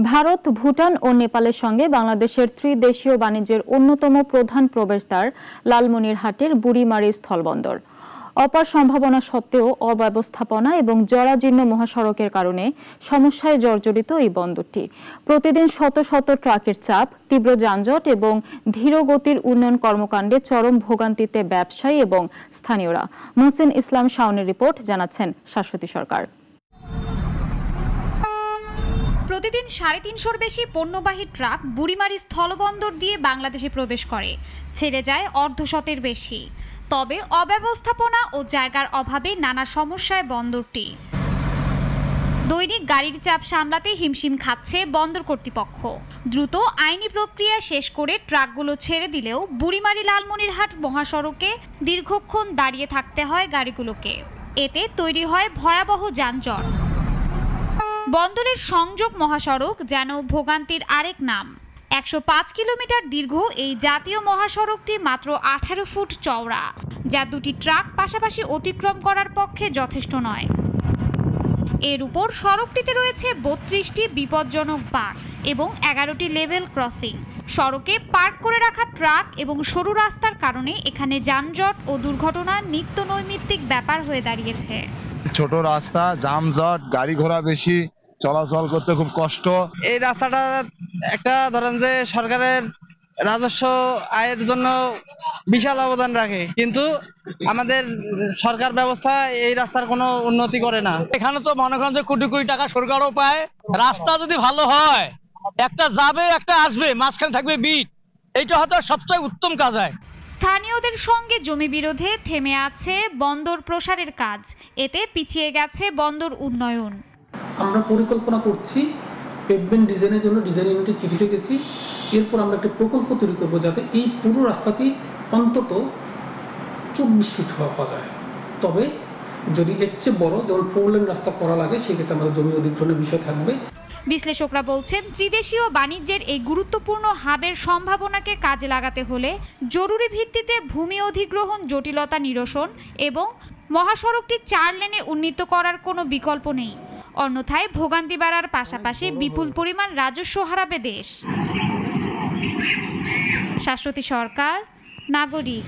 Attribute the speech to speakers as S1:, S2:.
S1: ভারত, ভুটান ও নেপালের সঙ্গে বাংলাদেশের ত্রিদেশীয় বাণিজ্যের অন্যতম প্রধান প্রবেশদ্বার লালমনিরহাটের বুড়িমারী স্থলবন্দর। অপার সম্ভাবনা সত্ত্বেও অব্যবস্থাপনা এবং জরাজীর্ণ মহাসড়কের কারণে সমস্যায় জর্জরিত এই বন্দরটি। প্রতিদিন শত শত ট্রাকের চাপ, তীব্র যানজট এবং ধীর গতির উন্নয়ন কর্মকাণ্ডে চরম ভোগান্তিতে ব্যবসায়ী এবং স্থানীয়রা। মুহসিন ইসলাম শাওনের রিপোর্ট, জানাচ্ছেন শাশ্বতী সরকার।
S2: প্রতিদিন ৩৫০'র বেশি পণ্যবাহী ট্রাক বুড়িমারী স্থলবন্দর দিয়ে বাংলাদেশে প্রবেশ করে, ছেড়ে যায় অর্ধশতের বেশি। তবে অব্যবস্থাপনা ও জায়গার অভাবে নানা সমস্যায় বন্দরটি। দৈনিক গাড়ির চাপ সামলাতে হিমশিম খাচ্ছে বন্দর কর্তৃপক্ষ। দ্রুত আইনি প্রক্রিয়া শেষ করে ট্রাকগুলো ছেড়ে দিলেও বুড়িমারী লালমনিরহাট মহাসড়কে দীর্ঘক্ষণ দাঁড়িয়ে থাকতে হয় গাড়িগুলোকে। এতে তৈরি হয় ভয়াবহ যানজট। বন্দরের সংযোগ মহাসড়ক যেন ভোগান্তির আরেক নাম। ১০৫ কিলোমিটার দীর্ঘ এই জাতীয় মহাসড়কটি মাত্র ১৮ ফুট চওড়া, যা দুটি ট্রাক পাশাপাশি অতিক্রম করার পক্ষে যথেষ্ট নয়। এর উপর সড়কটিতে রয়েছে ৩২টি বিপজ্জনক বাঁক এবং ১১টি লেভেল ক্রসিং। সড়কে পার্ক করে রাখা ট্রাক এবং সরু রাস্তার কারণে এখানে যানজট ও দুর্ঘটনা নিত্য নৈমিত্তিক ব্যাপার হয়ে দাঁড়িয়েছে।
S3: ছোট রাস্তা, যানজট, গাড়ি ঘোড়া বেশি, চলাচল করতে খুব কষ্ট।
S4: এই রাস্তাটা একটা ধরেন যে সরকারের রাজস্ব আয়ের জন্য বিশাল অবদান রাখে, কিন্তু আমাদের সরকার ব্যবস্থা এই রাস্তার কোনো উন্নতি করে না।
S5: এখানে তো মনে করেন যে কোটি কোটি টাকা সরকারও পায়। রাস্তা যদি ভালো হয়, একটা যাবে একটা আসবে, মাঝখানে থাকবে বিট, এইটা হয়তো সবচেয়ে উত্তম কাজ হয়।
S2: স্থানীয়দের সঙ্গে জমি বিরোধে থেমে আছে বন্দর প্রসারের কাজ। এতে পিছিয়ে গেছে বন্দর উন্নয়ন।
S6: আমরা পরিকল্পনা করছি, পেভমেন্ট ডিজাইনের জন্য ডিজাইন ইউনিটে চিঠি লিখেছি। এরপর আমরা একটা প্রকল্প তৈরি করবো যাতে এই পুরো রাস্তাটি অন্তত ২৪ ফিট হওয়া যায়। তবে যদি এর চেয়ে বড়, যেমন 4 লেন রাস্তা করা লাগে, সেক্ষেত্রে আমাদের জমি অধিগ্রহণের বিষয় থাকবে।
S2: বিশ্লেষকরা বলছেন, ত্রিদেশীয় বাণিজ্যের এই গুরুত্বপূর্ণ হাবের সম্ভাবনাকে কাজে লাগাতে হলে জরুরি ভিত্তিতে ভূমি অধিগ্রহণ জটিলতা নিরসন এবং মহাসড়কটি ৪ লেনে উন্নীত করার কোনো বিকল্প নেই। অন্যথায় ভোগান্তি বাড়ার পাশাপাশি বিপুল পরিমাণ রাজস্ব হারাবে দেশ। শাশ্বতী সরকার, নাগরিক।